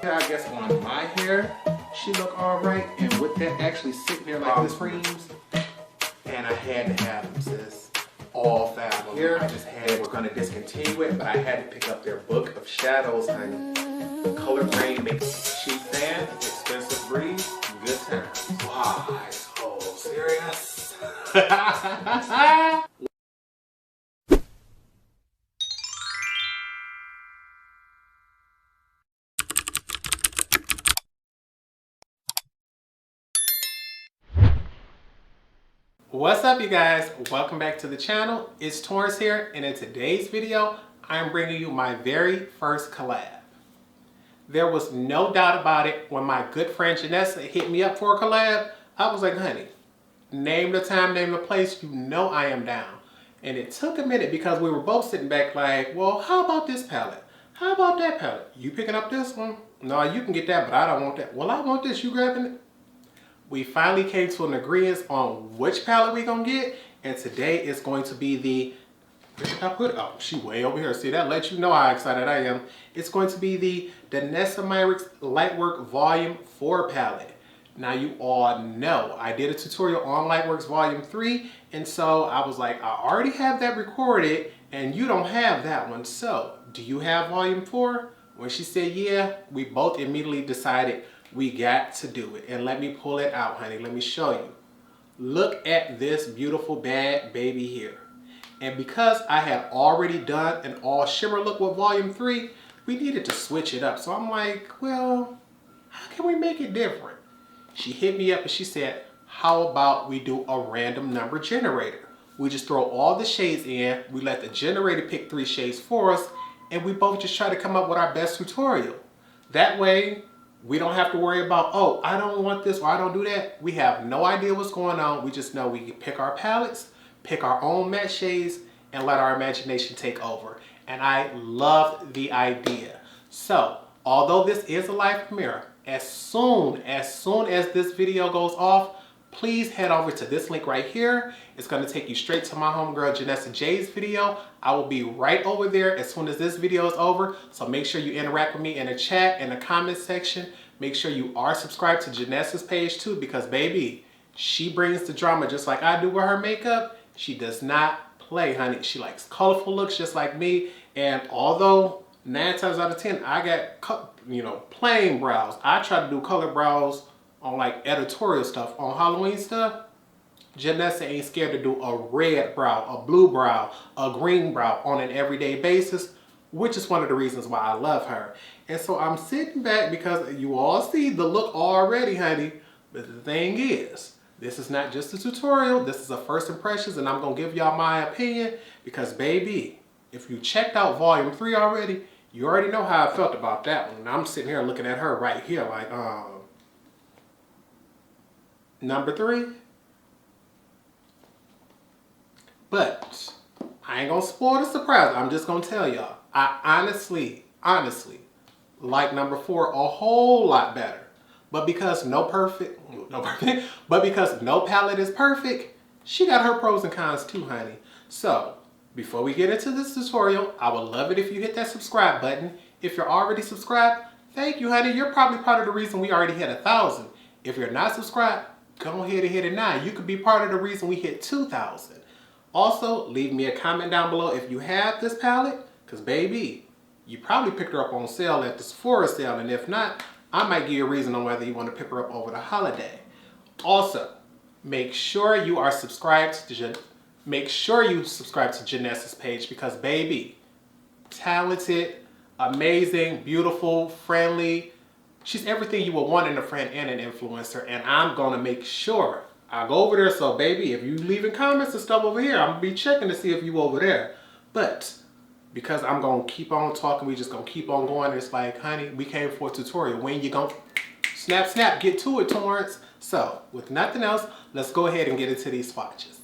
I guess on my hair, she look all right. And with that actually sitting there like this creams, and I had to have them, sis. All 5 of them. Here, I just had, we're gonna discontinue it, but I had to pick up their book of shadows, honey. Color grade makes cheap fan, expensive breeze, good times. Wow, so serious. What's up, you guys? Welcome back to the channel. It's Torrence here, and in today's video, I'm bringing you my very first collab. There was no doubt about it when my good friend Danessa hit me up for a collab. I was like, honey, name the time, name the place, you know I am down. And it took a minute because we were both sitting back like, well, how about this palette? How about that palette? You picking up this one? No, you can get that, but I don't want that. Well, I want this, you grabbing it? We finally came to an agreement on which palette we gonna get, and today is going to be the, where did I put it? Oh, she way over here. See, that lets you know how excited I am. It's going to be the Danessa Myricks Lightwork Volume 4 palette. Now you all know I did a tutorial on Lightwork's Volume 3, and so I was like, I already have that recorded, and you don't have that one, so do you have Volume 4? When she said yeah, we both immediately decided we got to do it. And let me pull it out, honey. Let me show you. Look at this beautiful bad baby here. And because I had already done an all shimmer look with Volume 3, we needed to switch it up. So I'm like, well, how can we make it different? She hit me up and she said, how about we do a random number generator? We just throw all the shades in, we let the generator pick 3 shades for us, and we both just try to come up with our best tutorial. That way, we don't have to worry about, oh, I don't want this or I don't do that. We have no idea what's going on. We just know we can pick our palettes, pick our own matte shades, and let our imagination take over. And I love the idea. So, although this is a live premiere, as soon as this video goes off, please head over to this link right here. It's going to take you straight to my homegirl Danessa J's video. I will be right over there as soon as this video is over. So make sure you interact with me in the chat, in the comment section. Make sure you are subscribed to Danessa's page too, because baby, she brings the drama just like I do with her makeup. She does not play, honey. She likes colorful looks just like me. And although 9 times out of 10, I got, plain brows, I try to do color brows on like editorial stuff, on Halloween stuff. Danessa ain't scared to do a red brow, a blue brow, a green brow on an everyday basis, which is one of the reasons why I love her. And so I'm sitting back because you all see the look already, honey. But the thing is, this is not just a tutorial, this is a first impressions, and I'm gonna give y'all my opinion because baby, if you checked out Volume 3 already, you already know how I felt about that one. And I'm sitting here looking at her right here like, number 3. But I ain't gonna spoil the surprise. I'm just gonna tell y'all. I honestly like number 4 a whole lot better. But because but because no palette is perfect, she got her pros and cons too, honey. So before we get into this tutorial, I would love it if you hit that subscribe button. If you're already subscribed, thank you, honey. You're probably part of the reason we already hit 1,000. If you're not subscribed, go ahead and hit it now. You could be part of the reason we hit 2,000. Also, leave me a comment down below if you have this palette, because baby, you probably picked her up on sale at the Sephora sale, and if not, I might give you a reason on whether you want to pick her up over the holiday. Also, make sure you are subscribed to Danessa's page because baby, talented, amazing, beautiful, friendly. She's everything you would want in a friend and an influencer, and I'm gonna make sure I go over there. So baby, if you leaving comments and stuff over here, I'm gonna be checking to see if you over there. But because I'm gonna keep on talking, we just gonna keep on going. It's like, honey, we came for a tutorial. When you gonna snap, get to it, Torrence. So with nothing else, let's go ahead and get into these swatches.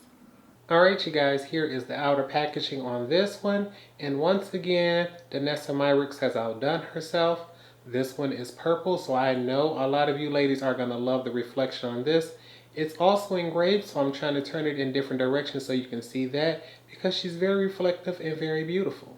Alright, you guys, here is the outer packaging on this one. And once again, Danessa Myricks has outdone herself. This one is purple, so I know a lot of you ladies are going to love the reflection on this. It's also engraved, so I'm trying to turn it in different directions so you can see that because she's very reflective and very beautiful.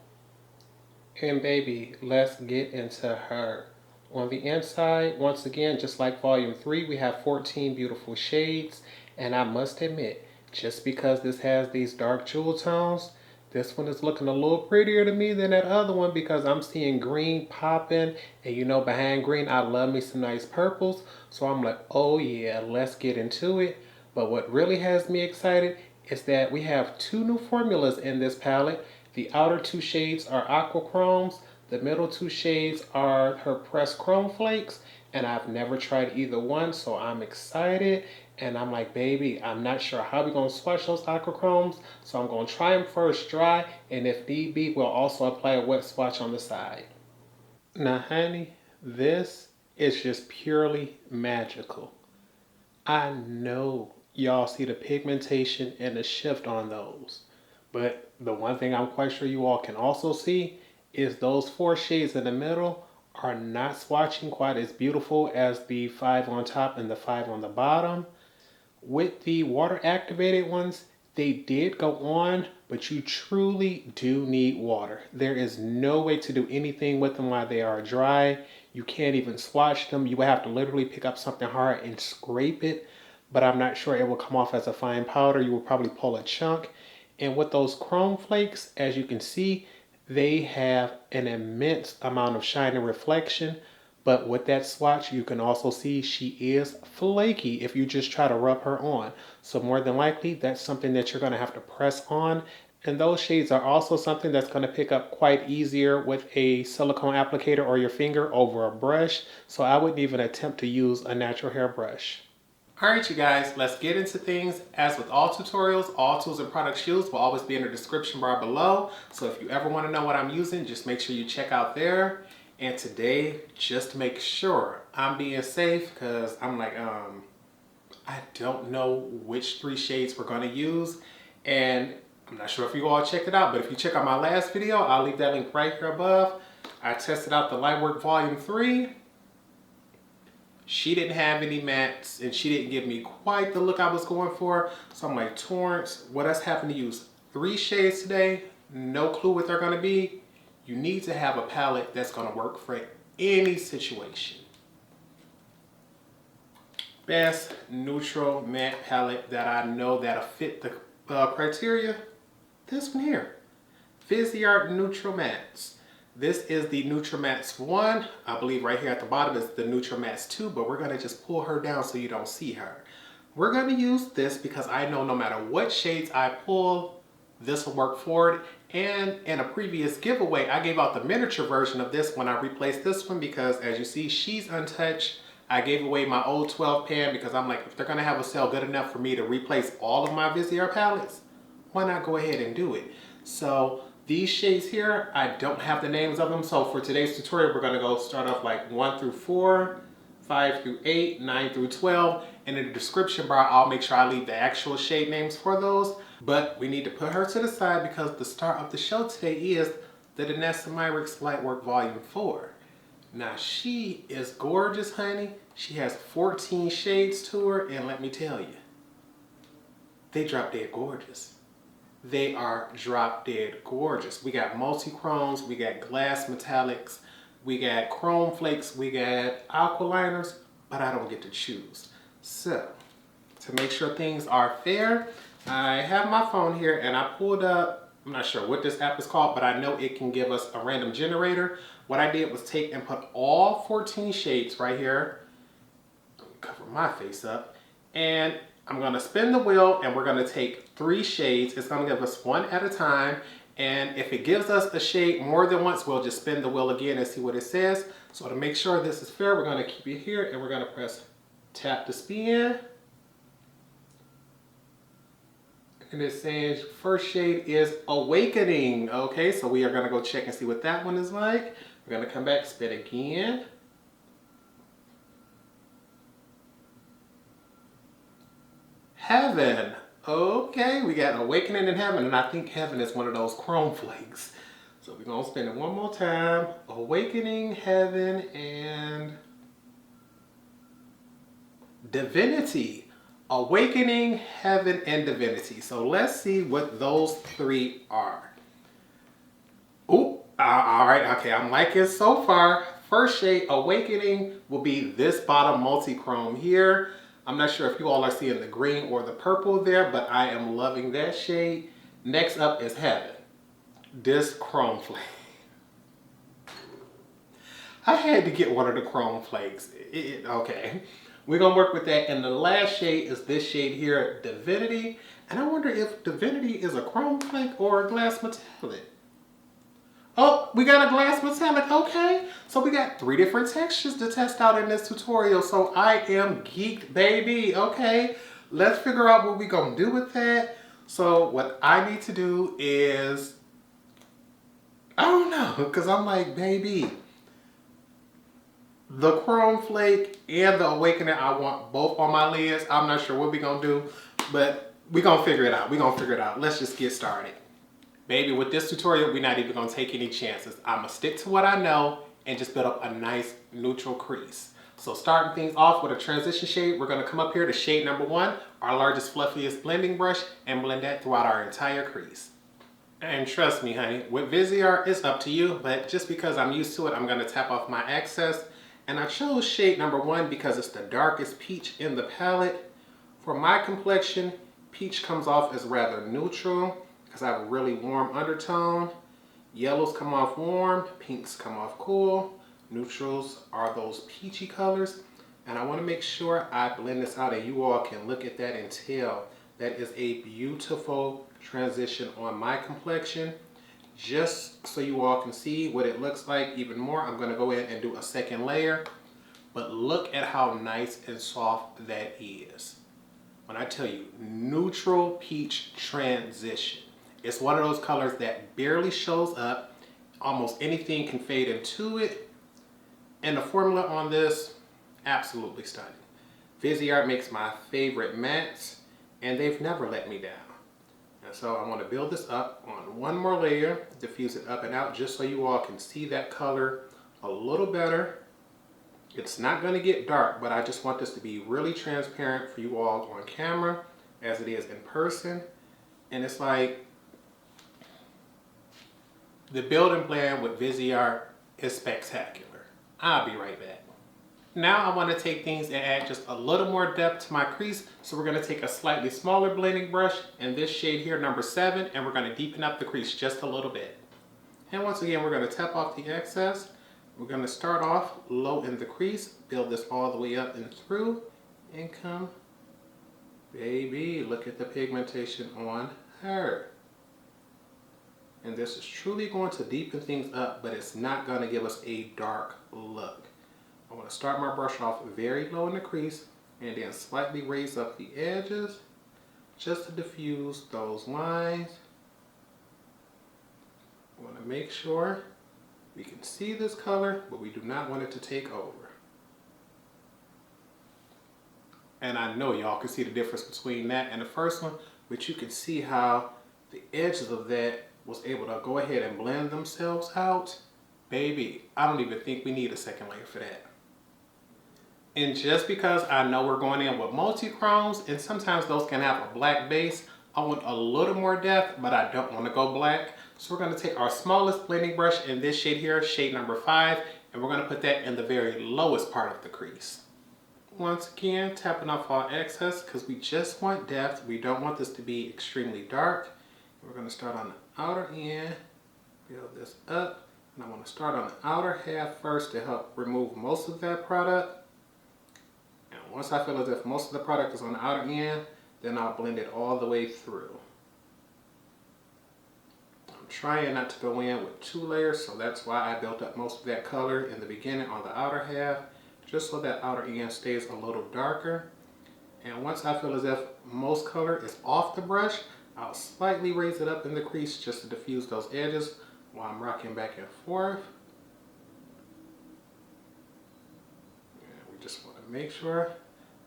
And baby, let's get into her. On the inside, once again, just like volume 3, we have 14 beautiful shades. And I must admit, just because this has these dark jewel tones, this one is looking a little prettier to me than that other one because I'm seeing green popping. And you know, behind green, I love me some nice purples. So I'm like, oh yeah, let's get into it. But what really has me excited is that we have 2 new formulas in this palette. The outer 2 shades are aqua chromes. The middle 2 shades are her pressed chrome flakes, and I've never tried either one, so I'm excited. And I'm like, baby, I'm not sure how we're going to swatch those aqua chromes, so I'm going to try them first dry, and if need be, we'll also apply a wet swatch on the side. Now, honey, this is just purely magical. I know y'all see the pigmentation and the shift on those, but the one thing I'm quite sure you all can also see is those 4 shades in the middle are not swatching quite as beautiful as the 5 on top and the 5 on the bottom. With the water activated ones, they did go on, but you truly do need water. There is no way to do anything with them while they are dry. You can't even swatch them. You would have to literally pick up something hard and scrape it, but I'm not sure it will come off as a fine powder. You will probably pull a chunk. And with those chrome flakes, as you can see, they have an immense amount of shine and reflection. But with that swatch, you can also see she is flaky if you just try to rub her on. So more than likely, that's something that you're going to have to press on. And those shades are also something that's going to pick up quite easier with a silicone applicator or your finger over a brush. So I wouldn't even attempt to use a natural hair brush. Alright you guys, let's get into things. As with all tutorials, all tools and products used will always be in the description bar below. So if you ever want to know what I'm using, just make sure you check out there. And today, just to make sure I'm being safe, because I'm like, I don't know which 3 shades we're going to use. And I'm not sure if you all checked it out, but if you check out my last video, I'll leave that link right here above. I tested out the Lightwork Volume 3. She didn't have any mattes, and she didn't give me quite the look I was going for. So I'm like, Torrence, what us having to use 3 shades today, no clue what they're going to be. You need to have a palette that's going to work for any situation. Best neutral matte palette that I know that'll fit the criteria, this one here. Viseart Neutral Mattes. This is the Neutral Mattes 1. I believe right here at the bottom is the Neutral Mattes 2, but we're going to just pull her down so you don't see her. We're going to use this because I know no matter what shades I pull, this will work for it. And in a previous giveaway, I gave out the miniature version of this when I replaced this one because as you see, she's untouched. I gave away my old 12 pan because I'm like, if they're going to have a sale good enough for me to replace all of my Viseart palettes, why not go ahead and do it? So these shades here, I don't have the names of them. So for today's tutorial, we're going to go start off like 1 through 4, 5 through 8, 9 through 12. And in the description bar, I'll make sure I leave the actual shade names for those. But we need to put her to the side because the star of the show today is the Danessa Myricks Lightwork Volume 4. Now she is gorgeous, honey. She has 14 shades to her, and let me tell you, they drop dead gorgeous. They are drop dead gorgeous. We got multi-chromes, we got glass metallics, we got chrome flakes, we got aqua liners, but I don't get to choose. So, to make sure things are fair, I have my phone here and I pulled up, I'm not sure what this app is called, but I know it can give us a random generator. What I did was take and put all 14 shades right here, cover my face up, and I'm going to spin the wheel and we're going to take 3 shades. It's going to give us 1 at a time. And if it gives us a shade more than once, we'll just spin the wheel again and see what it says. So to make sure this is fair, we're going to keep it here and we're going to press tap to spin. And it says first shade is Awakening. Okay, so we are going to go check and see what that one is like. We're going to come back, spin again. Heaven. Okay, we got Awakening in Heaven, and I think Heaven is one of those chrome flakes. So we're going to spin it one more time. Awakening, Heaven, and Divinity. Awakening, Heaven, and Divinity. So let's see what those 3 are. Ooh, all right, okay, I'm liking it so far. first shade, Awakening, will be this bottom multi-chrome here. I'm not sure if you all are seeing the green or the purple there, but I am loving that shade. Next up is Heaven. This chrome flake. I had to get one of the chrome flakes. Okay, we're gonna work with that. And the last shade is this shade here, Divinity. And I wonder if Divinity is a chrome flake or a glass metallic. Oh, we got a glass metallic, okay. So we got 3 different textures to test out in this tutorial. So I am geeked, baby, okay. Let's figure out what we're gonna do with that. So what I need to do is, I don't know, because I'm like, baby, the chrome flake and the Awakening, I want both on my lids. I'm not sure what we're gonna do, but we're gonna figure it out. We're gonna figure it out. Let's just get started. Baby, with this tutorial, we're not even gonna take any chances. I'm gonna stick to what I know and just build up a nice neutral crease. So starting things off with a transition shade, we're gonna come up here to shade number 1, our largest, fluffiest blending brush, and blend that throughout our entire crease. And trust me, honey, with Viseart, it's up to you, but just because I'm used to it, I'm gonna tap off my excess. And I chose shade number 1 because it's the darkest peach in the palette. For my complexion, peach comes off as rather neutral, because I have a really warm undertone. Yellows come off warm, pinks come off cool. Neutrals are those peachy colors. And I want to make sure I blend this out and you all can look at that and tell that is a beautiful transition on my complexion. Just so you all can see what it looks like even more, I'm going to go ahead and do a second layer. But look at how nice and soft that is. When I tell you, neutral peach transition. It's one of those colors that barely shows up. Almost anything can fade into it. And the formula on this, absolutely stunning. Viseart makes my favorite mattes, and they've never let me down. And so I want to build this up on one more layer, diffuse it up and out, just so you all can see that color a little better. It's not going to get dark, but I just want this to be really transparent for you all on camera as it is in person. And it's like, the building plan with Viseart is spectacular. I'll be right back. Now I want to take things and add just a little more depth to my crease. So we're going to take a slightly smaller blending brush and this shade here, number 7, and we're going to deepen up the crease just a little bit. And once again, we're going to tap off the excess. We're going to start off low in the crease, build this all the way up and through, and come, baby, look at the pigmentation on her. And this is truly going to deepen things up, but it's not going to give us a dark look. I want to start my brush off very low in the crease and then slightly raise up the edges just to diffuse those lines. I want to make sure we can see this color, but we do not want it to take over. And I know y'all can see the difference between that and the first one, but you can see how the edges of that was able to go ahead and blend themselves out. Baby, I don't even think we need a second layer for that. And just because I know we're going in with multi-chromes, and sometimes those can have a black base, I want a little more depth, but I don't want to go black. So we're going to take our smallest blending brush in this shade here, shade number 5, and we're going to put that in the very lowest part of the crease. Once again, tapping off all excess because we just want depth. We don't want this to be extremely dark. We're going to start on the outer end, build this up, and I want to start on the outer half first to help remove most of that product. And once I feel as if most of the product is on the outer end, then I'll blend it all the way through. I'm trying not to go in with 2 layers, so that's why I built up most of that color in the beginning on the outer half, just so that outer end stays a little darker. And once I feel as if most color is off the brush, I'll slightly raise it up in the crease just to diffuse those edges while I'm rocking back and forth. And we just want to make sure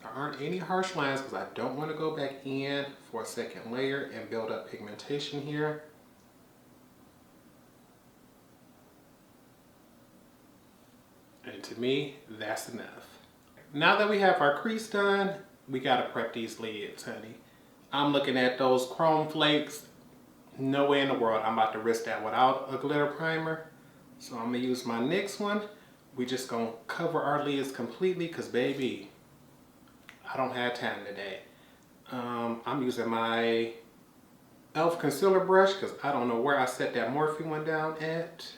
there aren't any harsh lines because I don't want to go back in for a second layer and build up pigmentation here. And to me, that's enough. Now that we have our crease done, we gotta prep these lids, honey. I'm looking at those chrome flakes. No way in the world I'm about to risk that without a glitter primer. So I'm gonna use my NYX one. we just gonna cover our lids completely because baby, I don't have time today. I'm using my e.l.f. concealer brush because I don't know where I set that Morphe one down at.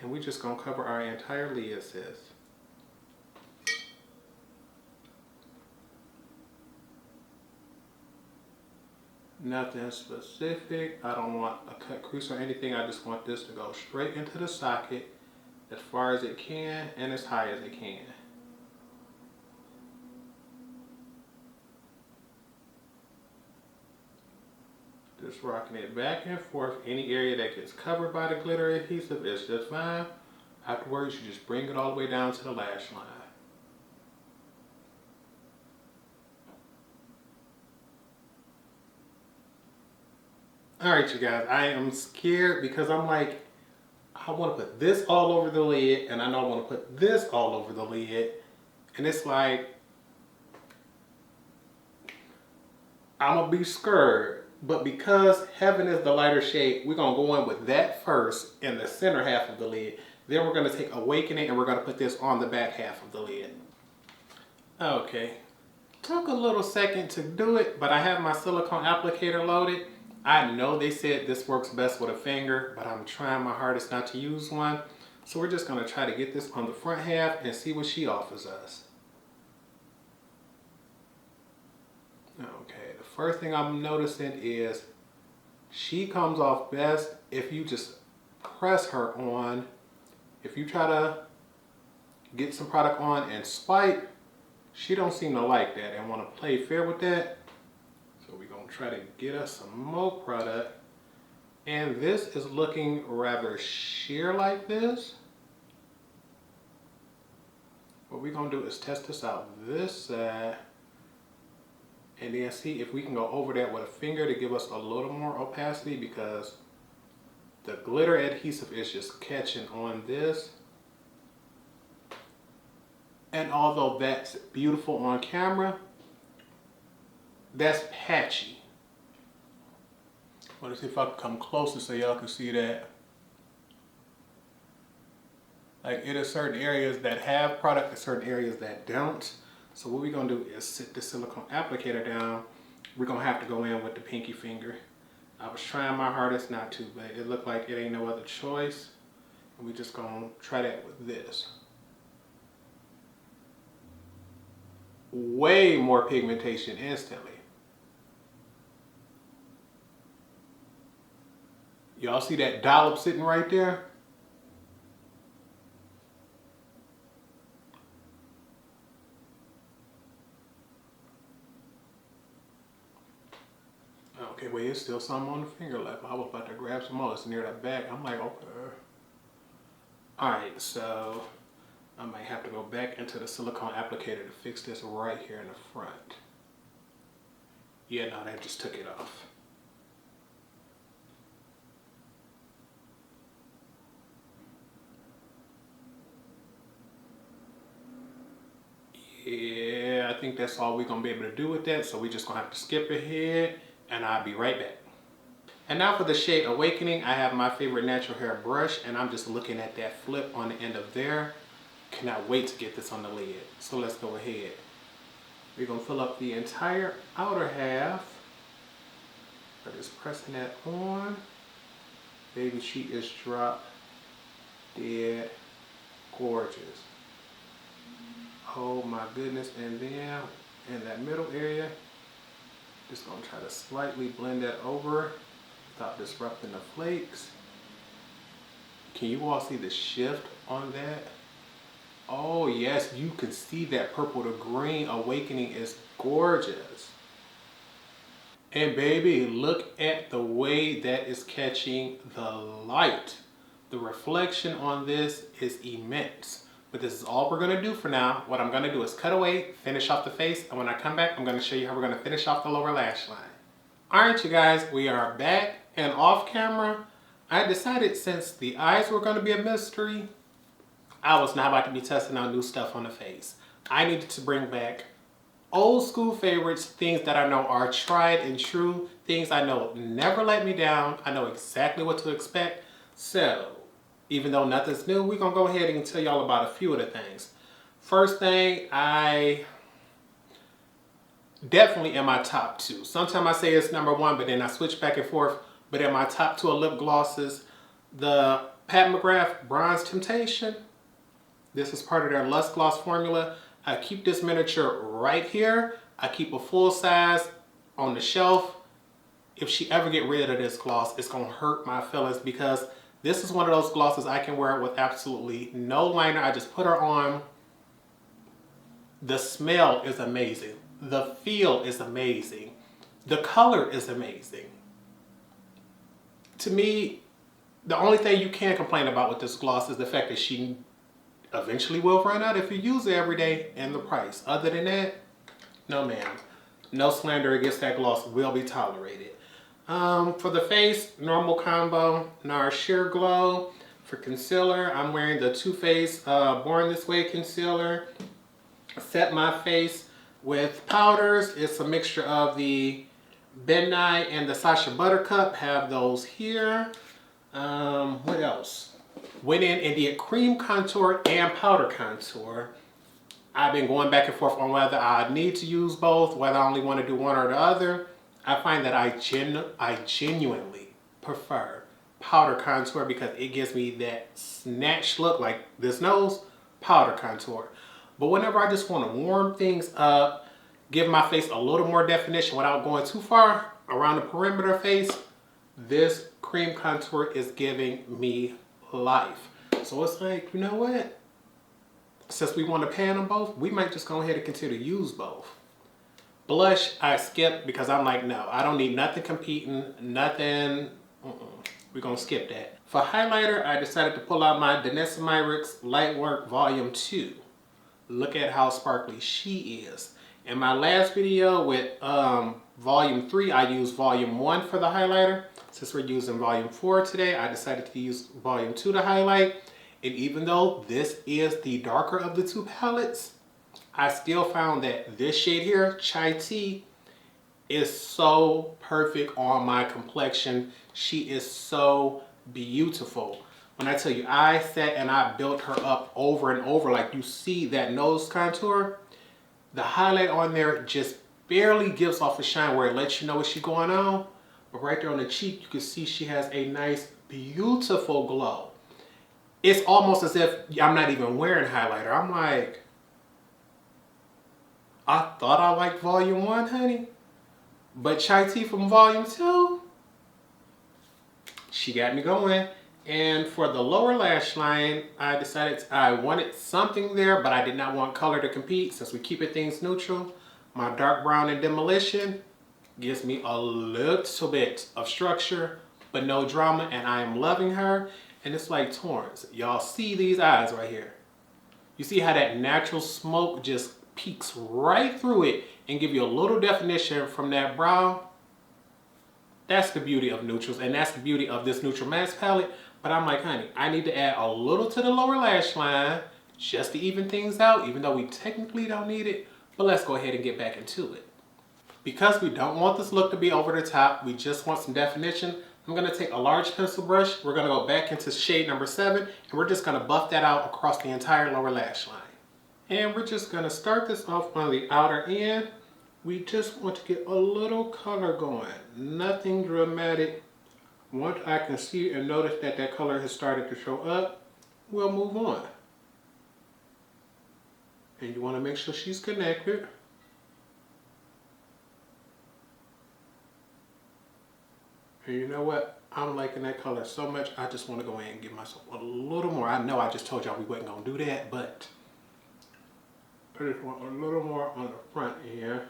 And we just gonna cover our entire lid, sis. Nothing specific. I don't want a cut crease or anything. I just want this to go straight into the socket as far as it can and as high as it can. Just rocking it back and forth. Any area that gets covered by the glitter adhesive is just fine. Afterwards, you just bring it all the way down to the lash line. Alright you guys, I am scared because I'm like, I want to put this all over the lid and I know I want to put this all over the lid. And it's like, I'm going to be scared. But because Heaven is the lighter shade, we're going to go in with that first in the center half of the lid. Then we're going to take Awakening and we're going to put this on the back half of the lid. Okay. Took a little second to do it, but I have my silicone applicator loaded. I know they said this works best with a finger, but I'm trying my hardest not to use one. So we're just going to try to get this on the front half and see what she offers us. Okay, the first thing I'm noticing is she comes off best if you just press her on. If you try to get some product on and swipe, she don't seem to like that and want to play fair with that. So we're going to try to get us some more product. And this is looking rather sheer like this. What we're going to do is test this out this side. And then see if we can go over that with a finger to give us a little more opacity because the glitter adhesive is just catching on this. And although that's beautiful on camera, that's patchy. Let's see if I can come closer so y'all can see that. Like it is certain areas that have product and certain areas that don't. So what we're gonna do is sit the silicone applicator down. We're gonna have to go in with the pinky finger. I was trying my hardest not to, but it looked like it ain't no other choice. And we just gonna try that with this. Way more pigmentation instantly. Y'all see that dollop sitting right there? Okay, wait, it's still some on the finger left. I was about to grab some more. It's near that back. I'm like, okay. Alright, so I might have to go back into the silicone applicator to fix this right here in the front. Yeah, no, that just took it off. Yeah, I think that's all we're going to be able to do with that. So we're just going to have to skip ahead and I'll be right back. And now for the shade Awakening, I have my favorite natural hair brush and I'm just looking at that flip on the end of there. Cannot wait to get this on the lid. So let's go ahead. We're going to fill up the entire outer half. I'm just pressing that on. Baby, she is drop dead gorgeous. Oh my goodness. And then in that middle area, just going to try to slightly blend that over without disrupting the flakes. Can you all see the shift on that? Oh yes, you can see that purple to green. Awakening is gorgeous. And baby, look at the way that is catching the light. The reflection on this is immense. But this is all we're gonna do for now. What I'm gonna do is cut away, finish off the face, and when I come back, I'm gonna show you how we're gonna finish off the lower lash line. All right, you guys, we are back and off camera. I decided since the eyes were gonna be a mystery, I was not about to be testing out new stuff on the face. I needed to bring back old school favorites, things that I know are tried and true, things I know never let me down. I know exactly what to expect. So even though nothing's new, we're gonna go ahead and tell y'all about a few of the things. First thing, I definitely in my top 2. Sometimes I say it's number 1, but then I switch back and forth. But in my top 2 are lip glosses, the Pat McGrath Bronze Temptation. This is part of their Lust Gloss formula. I keep this miniature right here. I keep a full size on the shelf. If she ever get rid of this gloss, it's gonna hurt my feelings because this is one of those glosses I can wear with absolutely no liner. I just put her on. The smell is amazing. The feel is amazing. The color is amazing. To me, the only thing you can complain about with this gloss is the fact that she eventually will run out if you use it every day, and the price. Other than that, no ma'am. No slander against that gloss will be tolerated. For the face, normal combo, NARS Sheer Glow. For concealer, I'm wearing the Too Faced Born This Way concealer. Set my face with powders. It's a mixture of the Ben Nye and the Sacha Buttercup. Have those here. What else? Went in and did cream contour and powder contour. I've been going back and forth on whether I need to use both, whether I only want to do one or the other. I find that I genuinely prefer powder contour because it gives me that snatched look like this nose, powder contour. But whenever I just want to warm things up, give my face a little more definition without going too far around the perimeter face, this cream contour is giving me life. So it's like, you know what? Since we want to pan them both, we might just go ahead and continue to use both. Blush, I skipped because I'm like, no, I don't need nothing competing, nothing. We're going to skip that. For highlighter, I decided to pull out my Danessa Myricks Lightwork Volume 2. Look at how sparkly she is. In my last video with Volume 3, I used Volume 1 for the highlighter. Since we're using Volume 4 today, I decided to use Volume 2 to highlight. And even though this is the darker of the 2 palettes, I still found that this shade here, Chai Tea, is so perfect on my complexion. She is so beautiful. When I tell you, I sat and I built her up over and over. Like you see that nose contour, the highlight on there just barely gives off a shine where it lets you know what she's going on. But right there on the cheek, you can see she has a nice, beautiful glow. It's almost as if I'm not even wearing highlighter. I'm like, I thought I liked Volume 1, honey. But Chai Tea from Volume 2, she got me going. And for the lower lash line, I decided I wanted something there, but I did not want color to compete. Since we keep it things neutral, my dark brown and Demolition gives me a little bit of structure, but no drama, and I am loving her. And it's like Torrence. Y'all see these eyes right here? You see how that natural smoke just peeks right through it and give you a little definition from that brow? That's the beauty of neutrals, and that's the beauty of this neutral mask palette. But I'm like, honey, I need to add a little to the lower lash line just to even things out, even though we technically don't need it. But let's go ahead and get back into it. Because we don't want this look to be over the top, we just want some definition. I'm going to take a large pencil brush. We're going to go back into shade number 7, and we're just going to buff that out across the entire lower lash line. And we're just going to start this off on the outer end. We just want to get a little color going. Nothing dramatic. Once I can see and notice that that color has started to show up, we'll move on. And you want to make sure she's connected. And you know what? I'm liking that color so much, I just want to go in and give myself a little more. I know I just told y'all we wasn't going to do that, but I just want a little more on the front here.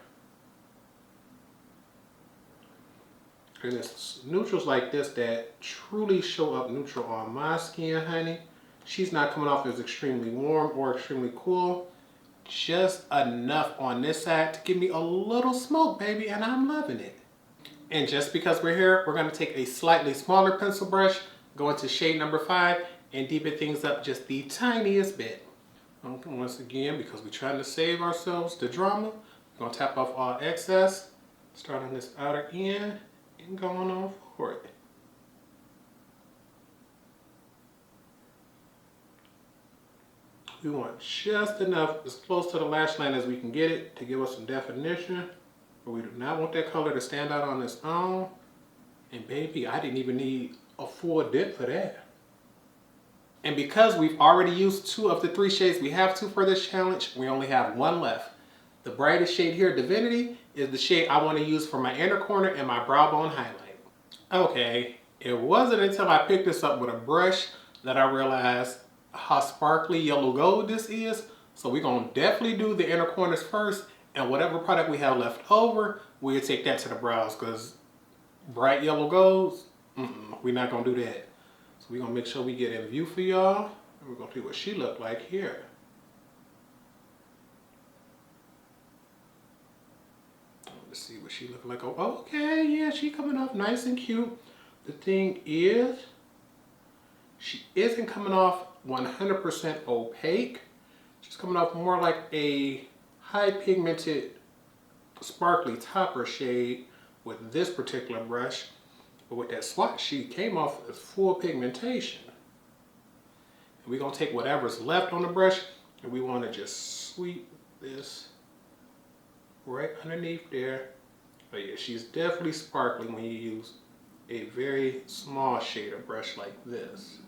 And it's neutrals like this that truly show up neutral on my skin, honey. She's not coming off as extremely warm or extremely cool. Just enough on this side to give me a little smoke, baby, and I'm loving it. And just because we're here, we're going to take a slightly smaller pencil brush, go into shade number 5, and deepen things up just the tiniest bit. Once again, because we're trying to save ourselves the drama, we're going to tap off all excess, start on this outer end, and going on forward. We want just enough, as close to the lash line as we can get it to give us some definition. But we do not want that color to stand out on its own. And baby, I didn't even need a full dip for that. And because we've already used 2 of the 3 shades we have to for this challenge, we only have 1 left. The brightest shade here, Divinity, is the shade I want to use for my inner corner and my brow bone highlight. Okay, it wasn't until I picked this up with a brush that I realized how sparkly yellow gold this is. So we're going to definitely do the inner corners first, and whatever product we have left over, we'll take that to the brows, because bright yellow golds, we're not going to do that. So we're going to make sure we get in view for y'all, and we're going to see what she looked like here. Let's see what she looked like. Oh, okay, yeah, she coming off nice and cute. The thing is, she isn't coming off 100% opaque. She's coming off more like a high pigmented, sparkly topper shade with this particular brush. But with that swatch, she came off with full pigmentation. And we're gonna take whatever's left on the brush, and we wanna just sweep this right underneath there. But yeah, she's definitely sparkly when you use a very small shader brush like this.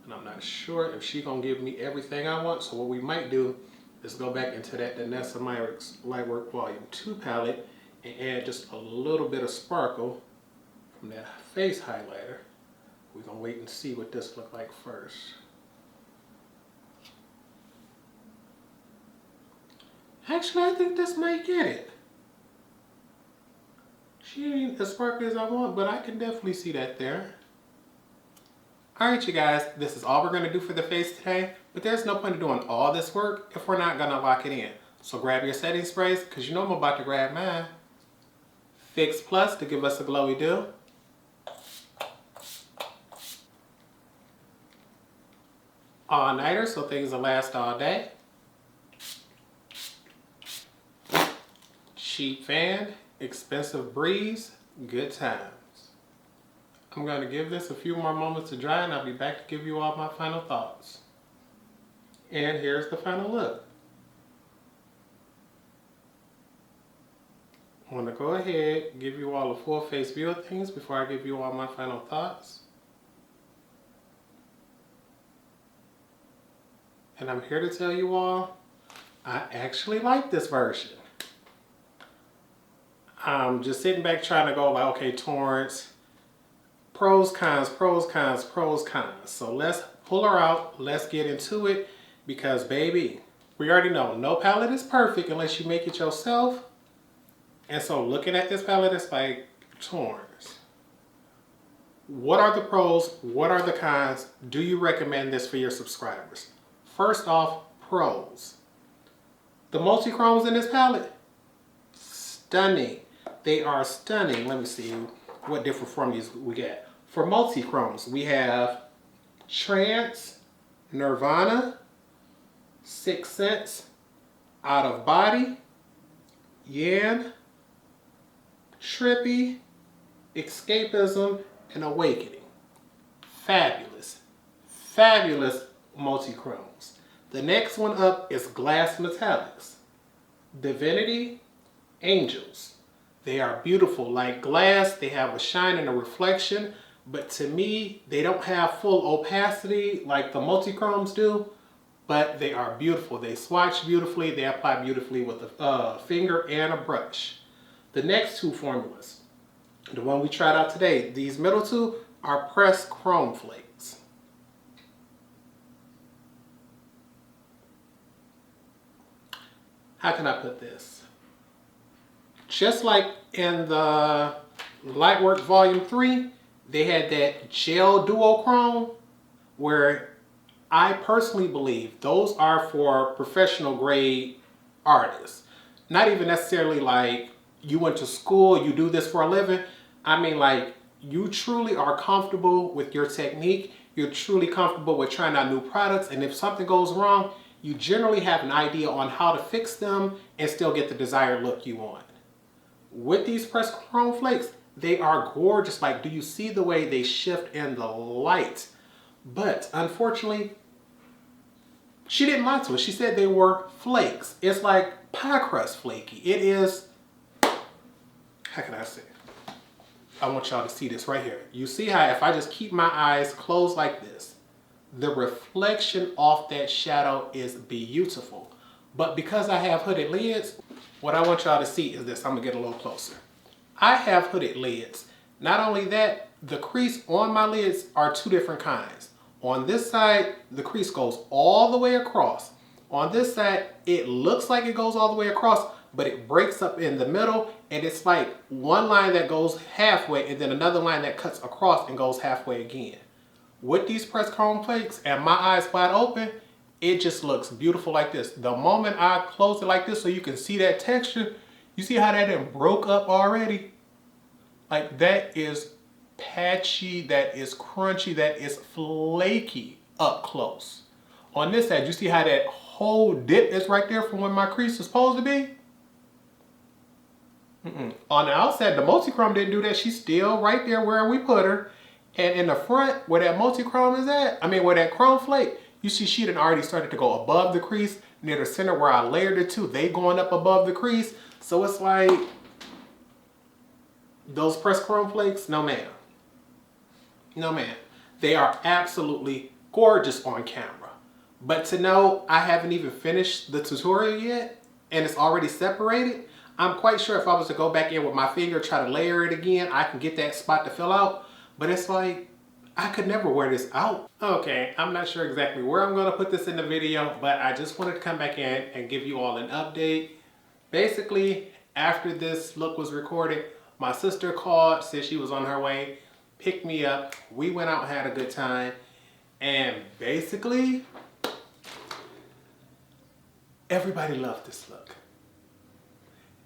And I'm not sure if she's gonna give me everything I want, so what we might do is go back into that Danessa Myricks Lightwork Volume 2 palette and add just a little bit of sparkle from that face highlighter. We're gonna wait and see what this looks like first. Actually, I think this might get it. She ain't as sparkly as I want, but I can definitely see that there. Alright you guys, this is all we're going to do for the face today, but there's no point in doing all this work if we're not going to lock it in. So grab your setting sprays, because you know I'm about to grab mine. Fix Plus to give us a glowy do. All nighter so things will last all day. Cheap fan, expensive breeze, good times. I'm going to give this a few more moments to dry, and I'll be back to give you all my final thoughts. And here's the final look. I want to go ahead and give you all a full face view of things before I give you all my final thoughts. And I'm here to tell you all, I actually like this version. I'm just sitting back trying to go like, okay, Torrence, pros, cons, pros, cons, pros, cons. So let's pull her out, let's get into it, because baby, we already know no palette is perfect unless you make it yourself. And so looking at this palette, it's like, Torrence, what are the pros, what are the cons? Do you recommend this for your subscribers? First off, pros. The multi-chromes in this palette, stunning. They are stunning. Let me see what different formulas we get. For multi-chromes, we have Trance, Nirvana, Sixth Sense, Out of Body, Yan, Trippy, Escapism, and Awakening. Fabulous. Fabulous multi-chromes. The next one up is Glass Metallics. Divinity, Angels. They are beautiful like glass. They have a shine and a reflection, but to me, they don't have full opacity like the multi-chromes do, but they are beautiful. They swatch beautifully. They apply beautifully with a finger and a brush. The next 2 formulas, the one we tried out today, these middle 2 are pressed chrome flakes. How can I put this? Just like in the Lightwork Volume 3, they had that gel duochrome, where I personally believe those are for professional grade artists. Not even necessarily like you went to school, you do this for a living. I mean like you truly are comfortable with your technique. You're truly comfortable with trying out new products. And if something goes wrong, you generally have an idea on how to fix them and still get the desired look you want. With these pressed chrome flakes, they are gorgeous. Like, do you see the way they shift in the light? But unfortunately, She didn't lie to us. She said they were flakes. It's like pie crust flaky. It is, how can I say? I want y'all to see this right here. You see how if I just keep my eyes closed like this, the reflection off that shadow is beautiful. But because I have hooded lids, what I want y'all to see is this. I'm gonna get a little closer. I have hooded lids. Not only that, the crease on my lids are two different kinds. On this side, the crease goes all the way across. On this side, it looks like it goes all the way across, but it breaks up in the middle, and it's like one line that goes halfway and then another line that cuts across and goes halfway again. With these pressed chrome flakes and my eyes wide open, it just looks beautiful like this. The moment I close it like this so you can see that texture, you see how that done broke up already? Like that is patchy, that is crunchy, that is flaky up close. On this side, you see how that whole dip is right there from where my crease is supposed to be? On the outside, the multi-chrome didn't do that. She's still right there where we put her. And in the front, where that multi-chrome is at, where that chrome flake, you see she done already started to go above the crease. Near the center where I layered it to, they going up above the crease. So it's like, those pressed chrome flakes, no ma'am. No ma'am. They are absolutely gorgeous on camera. But to know I haven't even finished the tutorial yet, and it's already separated, I'm quite sure if I was to go back in with my finger, try to layer it again, I can get that spot to fill out. But it's like, I could never wear this out. Okay, I'm not sure exactly where I'm gonna put this in the video, but I just wanted to come back in and give you all an update. Basically, after this look was recorded, my sister called, said she was on her way, picked me up, we went out and had a good time, and basically, everybody loved this look.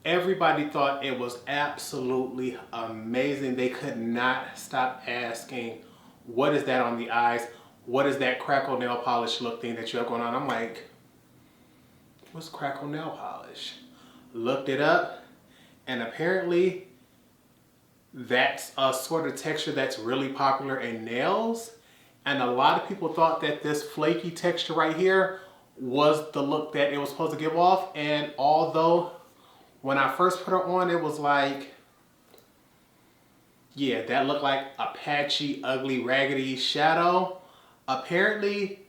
Everybody thought it was absolutely amazing. They could not stop asking, what is that on the eyes? What is that crackle nail polish look thing that you have going on? I'm like, what's crackle nail polish? Looked it up, and apparently that's a sort of texture that's really popular in nails. And a lot of people thought that this flaky texture right here was the look that it was supposed to give off. And although when I first put her on, it was like, yeah, that looked like a patchy, ugly, raggedy shadow. Apparently,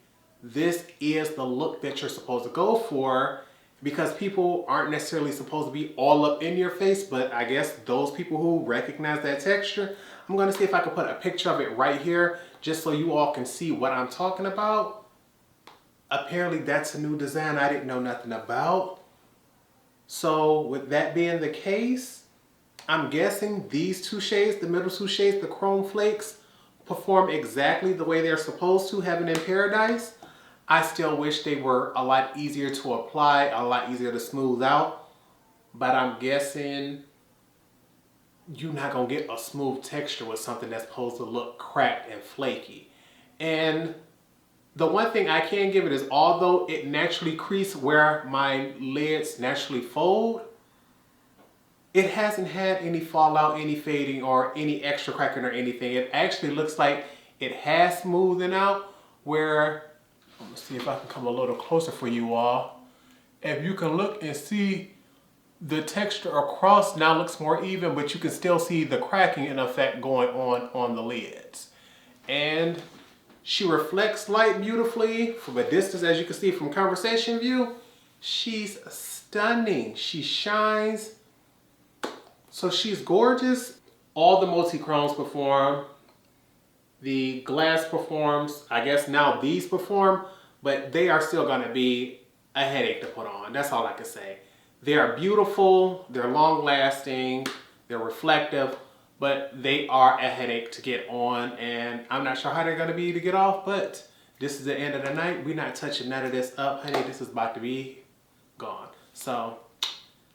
this is the look that you're supposed to go for, because people aren't necessarily supposed to be all up in your face, but I guess those people who recognize that texture, I'm gonna see if I can put a picture of it right here, just so you all can see what I'm talking about. Apparently, that's a new design I didn't know nothing about. So with that being the case, I'm guessing these two shades, the middle two shades, the chrome flakes, perform exactly the way they're supposed to, Heaven in Paradise. I still wish they were a lot easier to apply, a lot easier to smooth out, but I'm guessing you're not gonna get a smooth texture with something that's supposed to look cracked and flaky. And the one thing I can give it is, although it naturally creases where my lids naturally fold, it hasn't had any fallout, any fading, or any extra cracking or anything. It actually looks like it has smoothed out, where, let me see if I can come a little closer for you all. If you can look and see, the texture across now looks more even, but you can still see the cracking in effect going on the lids. And she reflects light beautifully from a distance, as you can see from conversation view. She's stunning. She shines. So she's gorgeous. All the multi-chromes perform. The glass performs. I guess now these perform, but they are still gonna be a headache to put on. That's all I can say. They are beautiful, they're long lasting, they're reflective, but they are a headache to get on, and I'm not sure how they're gonna be to get off, but this is the end of the night. We're not touching none of this up, honey. This is about to be gone. So,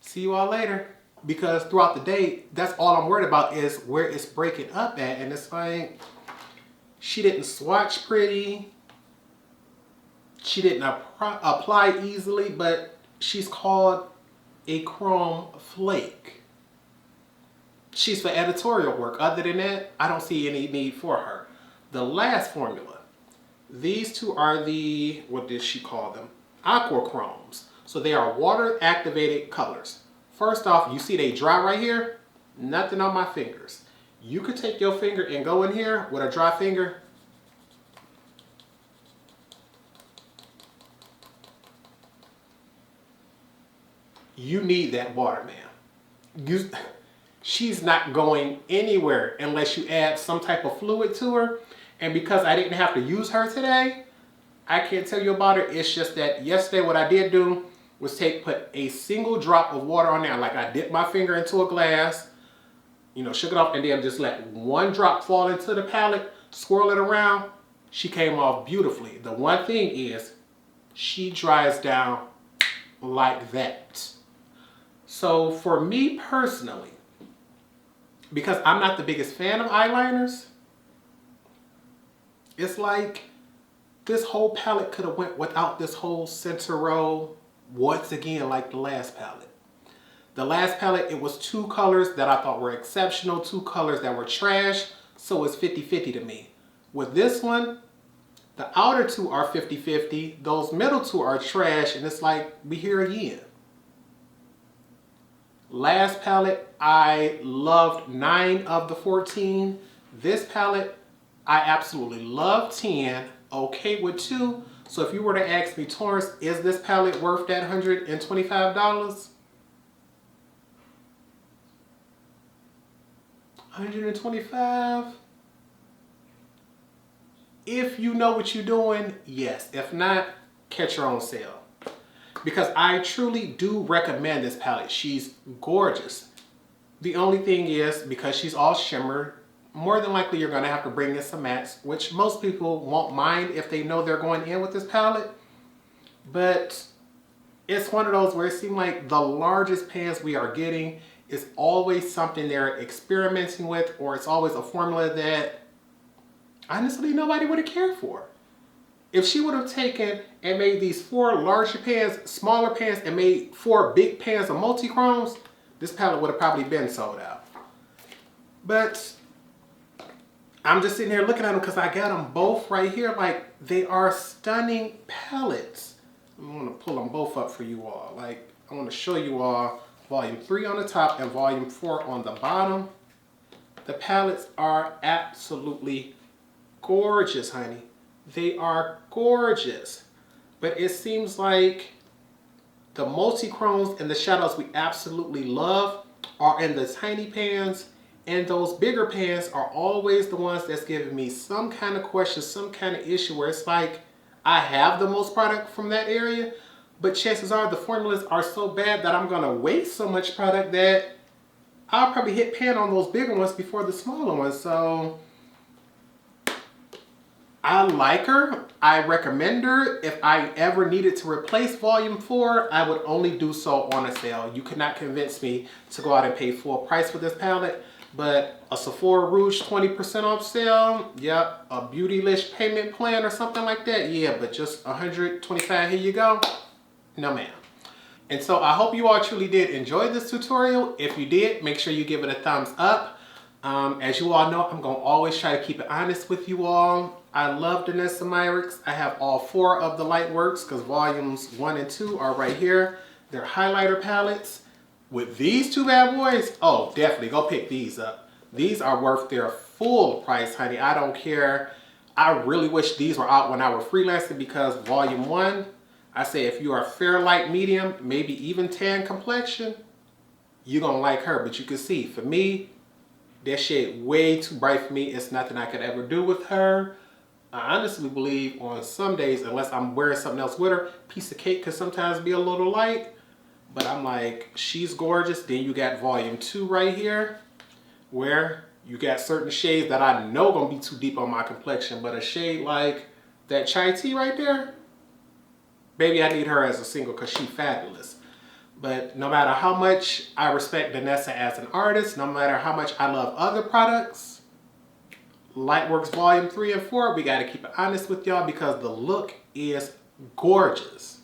see you all later. Because throughout the day, that's all I'm worried about is where it's breaking up at, and it's like, she didn't swatch pretty, she didn't apply easily, but she's called a chrome flake. She's for editorial work. Other than that, I don't see any need for her. The last formula, These two are the, what did she call them? Aqua Chromes. So they are water activated colors. First off, you see they dry right here? Nothing on my fingers. You could take your finger and go in here with a dry finger. You need that water, man. She's not going anywhere unless you add some type of fluid to her. And because I didn't have to use her today, I can't tell you about it. It's just that yesterday what I did do was put a single drop of water on there. Like I dipped my finger into a glass, you know, shook it off, and then just let one drop fall into the palette, swirl it around. She came off beautifully. The one thing is she dries down like that. So for me personally, because I'm not the biggest fan of eyeliners, it's like this whole palette could have went without this whole center row once again like the last palette. The last palette, it was two colors that I thought were exceptional, two colors that were trash, so it's 50-50 to me. With this one, the outer two are 50-50, those middle two are trash, and it's like we here again. Last palette, I loved 9 of the 14. This palette, I absolutely love 10, okay with 2. So if you were to ask me, Torrence, is this palette worth that $125? $125? If you know what you're doing, yes. If not, catch your own sale. Because I truly do recommend this palette. She's gorgeous. The only thing is, because she's all shimmer, more than likely you're going to have to bring in some mattes, which most people won't mind if they know they're going in with this palette. But it's one of those where it seems like the largest pans we are getting is always something they're experimenting with, or it's always a formula that honestly nobody would have cared for. If she would have taken and made these 4 larger pans, smaller pans, and made 4 big pans of multi-chromes, this palette would have probably been sold out. But I'm just sitting here looking at them because I got them both right here. Like, they are stunning palettes. I'm going to pull them both up for you all. Like, I want to show you all volume 3 on the top and volume 4 on the bottom. The palettes are absolutely gorgeous, honey. They are gorgeous. But it seems like the multi-chromes and the shadows we absolutely love are in the tiny pans, and those bigger pans are always the ones that's giving me some kind of question, some kind of issue where it's like I have the most product from that area, but chances are the formulas are so bad that I'm gonna waste so much product that I'll probably hit pan on those bigger ones before the smaller ones. So I like her. I recommend her. If I ever needed to replace volume 4, I would only do so on a sale. You could not convince me to go out and pay full price for this palette. But a Sephora Rouge 20% off sale, yep, a Beautylish payment plan or something like that, yeah, but just $125, here you go. No ma'am. And so I hope you all truly did enjoy this tutorial. If you did, make sure you give it a thumbs up. As you all know, I'm going to always try to keep it honest with you all. I love Danessa Myricks. I have all 4 of the Lightworks because volumes 1 and 2 are right here. They're highlighter palettes. With these 2 bad boys, oh, definitely go pick these up. These are worth their full price, honey. I don't care. I really wish these were out when I was freelancing because volume 1, I say if you are fair, light, medium, maybe even tan complexion, you're going to like her. But you can see, for me, that shade way too bright for me. It's nothing I could ever do with her. I honestly believe on some days, unless I'm wearing something else with her, piece of cake could sometimes be a little light. But I'm like, she's gorgeous. Then you got volume 2 right here, where you got certain shades that I know gonna be too deep on my complexion. But a shade like that chai tea right there, baby, I need her as a single because she's fabulous. But no matter how much I respect Danessa as an artist, no matter how much I love other products, Lightworks volume 3 and 4, we gotta keep it honest with y'all because the look is gorgeous.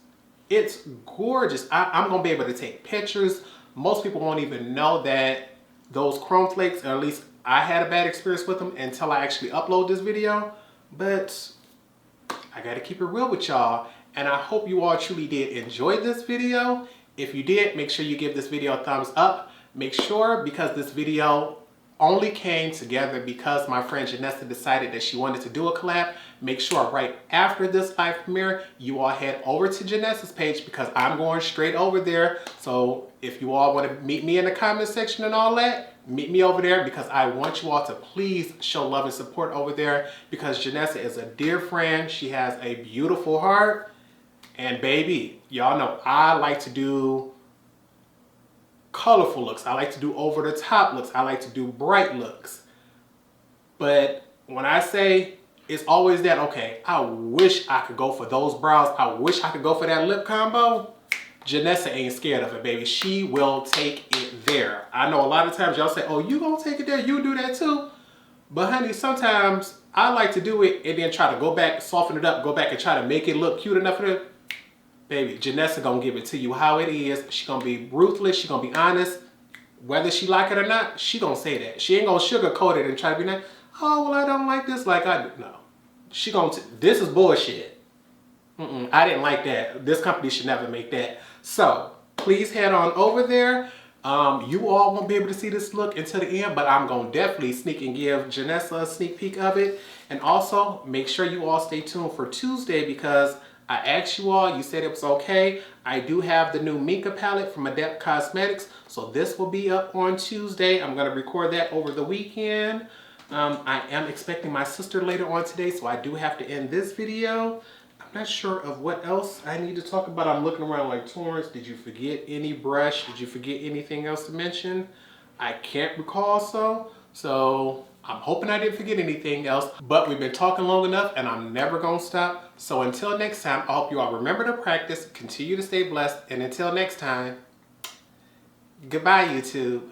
It's gorgeous. I'm going to be able to take pictures. Most people won't even know that those chrome flakes, or at least I had a bad experience with them until I actually upload this video. But I gotta keep it real with y'all, and I hope you all truly did enjoy this video. If you did, make sure you give this video a thumbs up. Make sure, because this video only came together because my friend Danessa decided that she wanted to do a collab, make sure right after this live premiere, you all head over to Danessa's page because I'm going straight over there. So if you all want to meet me in the comment section and all that, meet me over there because I want you all to please show love and support over there because Danessa is a dear friend. She has a beautiful heart. And baby, y'all know I like to do colorful looks. I like to do over the top looks. I like to do bright looks. But when I say it's always that, okay, I wish I could go for those brows. I wish I could go for that lip combo. Danessa ain't scared of it, baby. She will take it there. I know a lot of times y'all say, oh, you gonna take it there? You do that too? But honey, sometimes I like to do it and then try to go back, soften it up, go back and try to make it look cute enough for it. Baby, Danessa gonna give it to you how it is. She gonna be ruthless. She gonna be honest. Whether she like it or not, she gonna say that. She ain't gonna sugarcoat it and try to be like, oh, well, I don't like this like I do. No. She gonna, this is bullshit. I didn't like that. This company should never make that. So, please head on over there. You all won't be able to see this look until the end, but I'm gonna definitely sneak and give Danessa a sneak peek of it. And also, make sure you all stay tuned for Tuesday because I asked you all, you said it was okay. I do have the new Mika palette from Adept Cosmetics, so this will be up on Tuesday. I'm gonna record that over the weekend. I am expecting my sister later on today, so I do have to end this video. I'm not sure of what else I need to talk about. I'm looking around like, Torrence, did you forget any brush? Did you forget anything else to mention? I can't recall so I'm hoping I didn't forget anything else, but we've been talking long enough and I'm never gonna stop. So until next time, I hope you all remember to practice, continue to stay blessed, and until next time, goodbye, YouTube.